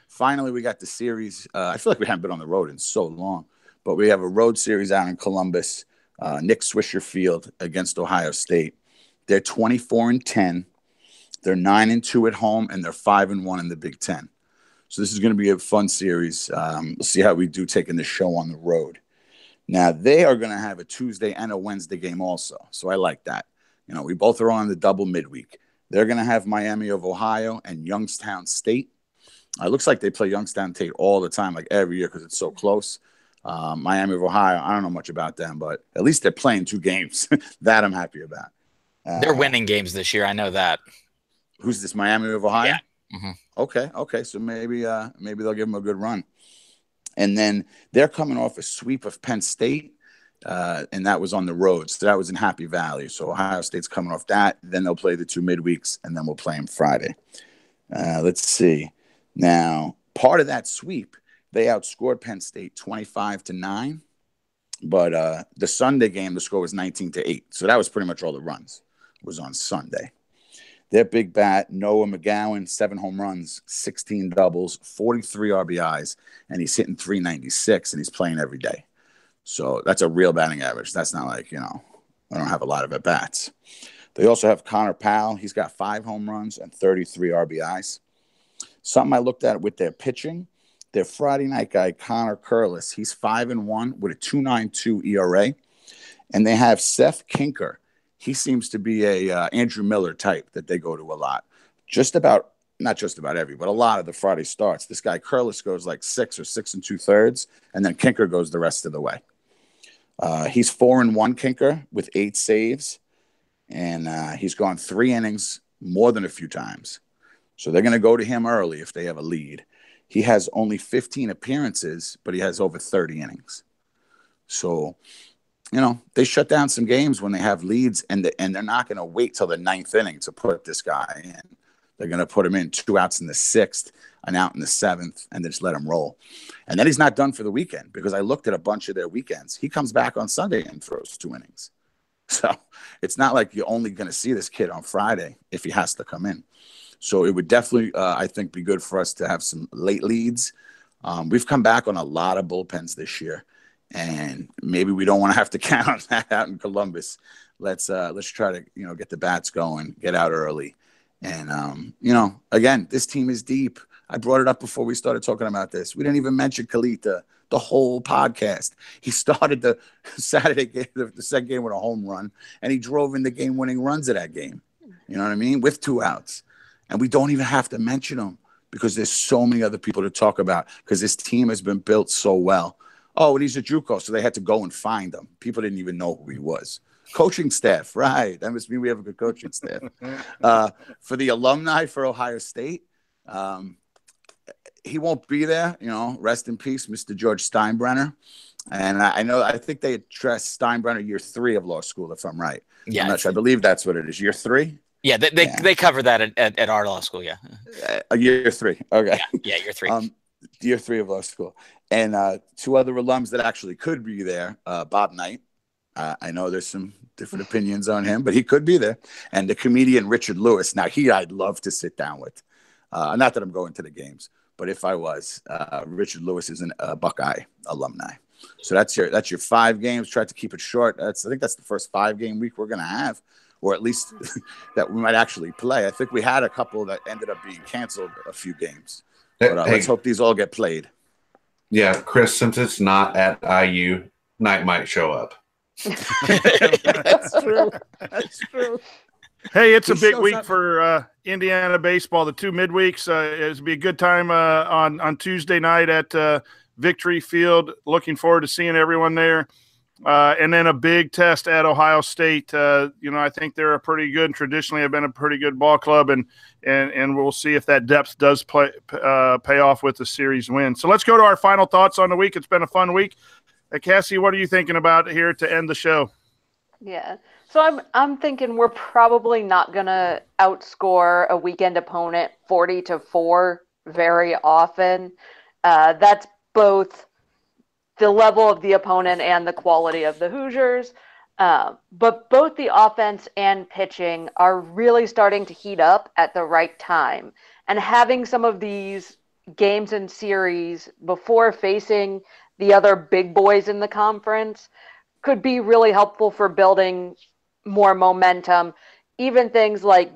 S5: Finally, we got the series. I feel like we haven't been on the road in so long, but we have a road series out in Columbus, Nick Swisher Field against Ohio State. They're 24-10. They're 9-2 at home, and they're 5-1 in the Big Ten. So this is going to be a fun series. We'll see how we do taking the show on the road. Now, they are going to have a Tuesday and a Wednesday game also, so I like that. We both are on the double midweek. They're going to have Miami of Ohio and Youngstown State. It looks like they play Youngstown State all the time, like every year, because it's so close. Miami of Ohio, I don't know much about them, but at least they're playing 2 games. That I'm happy about.
S3: They're winning games this year. I know that.
S5: Who's this, Miami of Ohio?
S3: Yeah. Mm-hmm.
S5: Okay. So maybe they'll give them a good run. And then they're coming off a sweep of Penn State, and that was on the road. So that was in Happy Valley. So Ohio State's coming off that. Then they'll play the 2 midweeks, and then we'll play them Friday. Let's see. Now, part of that sweep, they outscored Penn State 25-9. But the Sunday game, the score was 19-8. So that was pretty much all the runs. It was on Sunday. Their big bat, Noah McGowan, 7 home runs, 16 doubles, 43 RBIs, and he's hitting .396, and he's playing every day. So that's a real batting average. That's not like, I don't have a lot of at-bats. They also have Connor Powell. He's got 5 home runs and 33 RBIs. Something I looked at with their pitching, their Friday night guy, Connor Curlis, he's 5-1 with a 2.92 ERA. And they have Seth Kinker. He seems to be a Andrew Miller type that they go to a lot. Not just about every, but a lot of the Friday starts. This guy Curlis goes like 6 or 6 2/3, and then Kinker goes the rest of the way. He's 4-1 Kinker with 8 saves. and he's gone 3 innings more than a few times. So they're going to go to him early if they have a lead. He has only 15 appearances, but he has over 30 innings. So, they shut down some games when they have leads, and they're not going to wait till the 9th inning to put this guy in. They're going to put him in 2 outs in the 6th, an out in the 7th, and then just let him roll. And then he's not done for the weekend, because I looked at a bunch of their weekends. He comes back on Sunday and throws 2 innings. So it's not like you're only going to see this kid on Friday if he has to come in. So it would definitely, I think, be good for us to have some late leads. We've come back on a lot of bullpens this year, and maybe we don't want to have to count on that out in Columbus. Let's try to, get the bats going, get out early. And, again, this team is deep. I brought it up before we started talking about this. We didn't even mention Kalita the whole podcast. He started the Saturday game, the second game, with a home run, and he drove in the game-winning runs of that game. You know what I mean? With 2 outs. And we don't even have to mention him because there's so many other people to talk about, because this team has been built so well. Oh, and he's a JUCO, so they had to go and find him. People didn't even know who he was. Coaching staff, right. That must mean we have a good coaching staff. For the alumni for Ohio State, he won't be there, rest in peace, Mr. George Steinbrenner. And I think they addressed Steinbrenner year 3 of law school, if I'm right.
S3: Yeah.
S5: I'm not sure. I believe that's what it is. Year 3?
S3: Yeah, they cover that at our law school, yeah.
S5: Year 3, okay.
S3: Yeah, year 3.
S5: Year 3 of law school. And 2 other alums that actually could be there, Bob Knight. I know there's some different opinions on him, but he could be there. And the comedian Richard Lewis. Now, I'd love to sit down with. Not that I'm going to the games, but if I was, Richard Lewis is a Buckeye alumni. So that's your 5 games. Try to keep it short. I think that's the first 5-game week we're going to have, or at least that we might actually play. I think we had a couple that ended up being canceled, a few games. But let's hope these all get played.
S2: Yeah, Chris, since it's not at IU, Knight might show up.
S5: That's true. That's true.
S1: Hey, it's a big week for Indiana baseball. The 2 midweeks. It'll be a good time on Tuesday night at Victory Field. Looking forward to seeing everyone there. And then a big test at Ohio State. I think they're a pretty good, traditionally have been a pretty good ball club, and we'll see if that depth does pay off with the series win. So let's go to our final thoughts on the week. It's been a fun week. Cassie, what are you thinking about here to end the show?
S4: Yeah. So I'm thinking we're probably not going to outscore a weekend opponent 40-4 very often. That's both the level of the opponent and the quality of the Hoosiers. But both the offense and pitching are really starting to heat up at the right time. And having some of these games and series before facing the other big boys in the conference could be really helpful for building more momentum. Even things like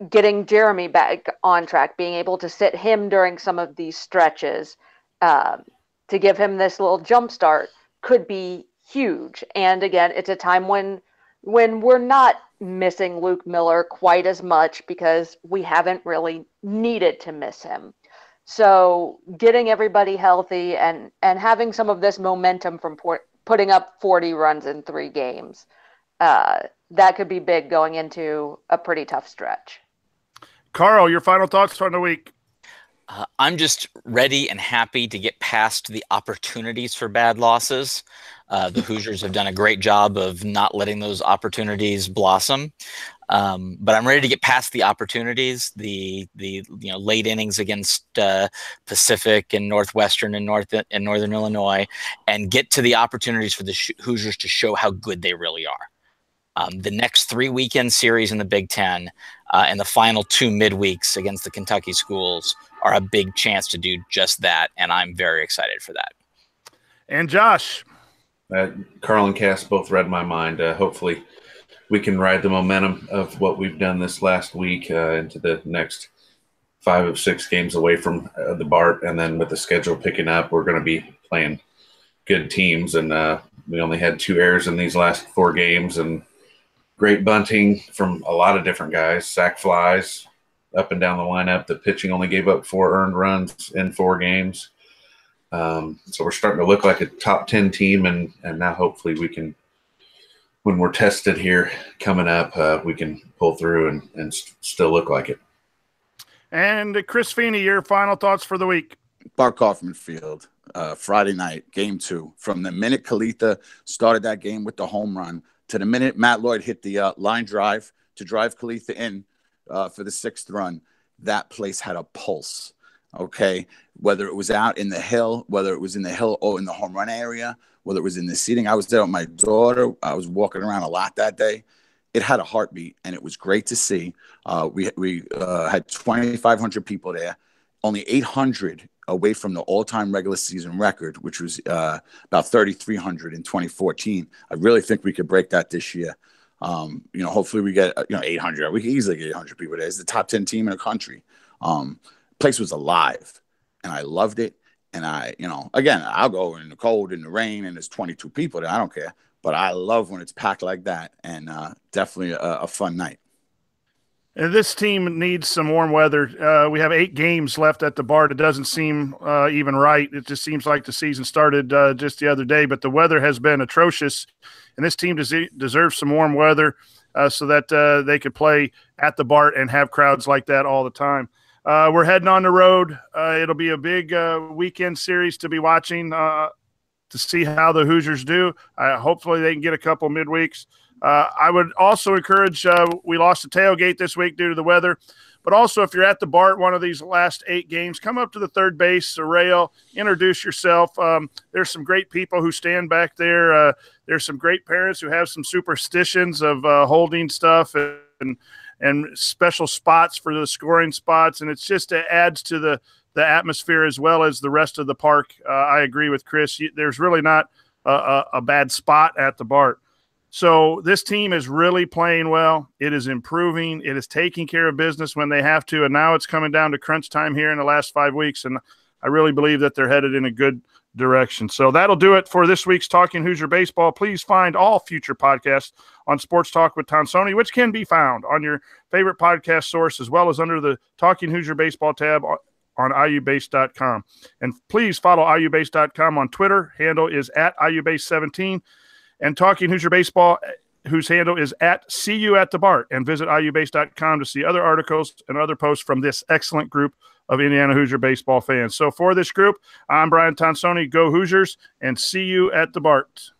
S4: getting Jeremy back on track, being able to sit him during some of these stretches to give him this little jump start could be huge. And again, it's a time when we're not missing Luke Miller quite as much because we haven't really needed to miss him. So getting everybody healthy and having some of this momentum from putting up 40 runs in 3 games, that could be big going into a pretty tough stretch.
S1: Carl, your final thoughts on the week?
S3: I'm just ready and happy to get past the opportunities for bad losses. The Hoosiers have done a great job of not letting those opportunities blossom. But I'm ready to get past the opportunities, the late innings against Pacific and Northwestern and Northern Illinois, and get to the opportunities for the Hoosiers to show how good they really are. The next 3 weekend series in the Big Ten and the final 2 midweeks against the Kentucky schools are a big chance to do just that, and I'm very excited for that.
S1: And Josh?
S2: Carl and Cass both read my mind. Hopefully we can ride the momentum of what we've done this last week into the next 5 of 6 games away from the BART, and then with the schedule picking up, we're going to be playing good teams, and we only had 2 errors in these last 4 games, and great bunting from a lot of different guys, sack flies up and down the lineup. The pitching only gave up 4 earned runs in 4 games. So we're starting to look like a top 10 team, and now hopefully we can when we're tested here coming up, we can pull through and still look like it.
S1: And Chris Feeney, your final thoughts for the week.
S5: Bart Kaufman Field, Friday night, game 2. From the minute Kalitha started that game with the home run to the minute Matt Lloyd hit the line drive to drive Kalitha in for the 6th run, that place had a pulse, okay? Whether it was out in the hill, whether it was in the hill or in the home run area, whether it was in the seating. I was there with my daughter. I was walking around a lot that day. It had a heartbeat, and it was great to see. We had 2,500 people there, only 800 away from the all-time regular season record, which was about 3,300 in 2014. I really think we could break that this year. Hopefully we get 800. We can easily get 800 people there. It's the top 10 team in the country. Place was alive, and I loved it. And again, I'll go in the cold, in the rain, and there's 22 people there. I don't care. But I love when it's packed like that, and definitely a fun night.
S1: And this team needs some warm weather. We have 8 games left at the BART. It doesn't seem even right. It just seems like the season started just the other day, but the weather has been atrocious, and this team deserves some warm weather so that they could play at the BART and have crowds like that all the time. We're heading on the road. It'll be a big weekend series to be watching to see how the Hoosiers do. Hopefully they can get a couple midweeks. I would also encourage, we lost the tailgate this week due to the weather, but also if you're at the BART one of these last 8 games, come up to the third base, the rail, introduce yourself. There's some great people who stand back there. There's some great parents who have some superstitions of holding stuff and special spots for the scoring spots, and it adds to the atmosphere as well as the rest of the park. I agree with Chris. There's really not a bad spot at the BART. So this team is really playing well. It is improving. It is taking care of business when they have to, and now it's coming down to crunch time here in the last 5 weeks, and I really believe that they're headed in a good direction. So that'll do it for this week's Talking Hoosier Baseball. Please find all future podcasts on Sports Talk with Tonsoni, which can be found on your favorite podcast source as well as under the Talking Hoosier Baseball tab on iubase.com. And please follow iubase.com on Twitter. Handle is at iubase17. And Talking Hoosier Baseball, whose handle is at See You at the BART. And visit iubase.com to see other articles and other posts from this excellent group of Indiana Hoosier baseball fans. So for this group, I'm Brian Tonsoni. Go Hoosiers, and see you at the BART.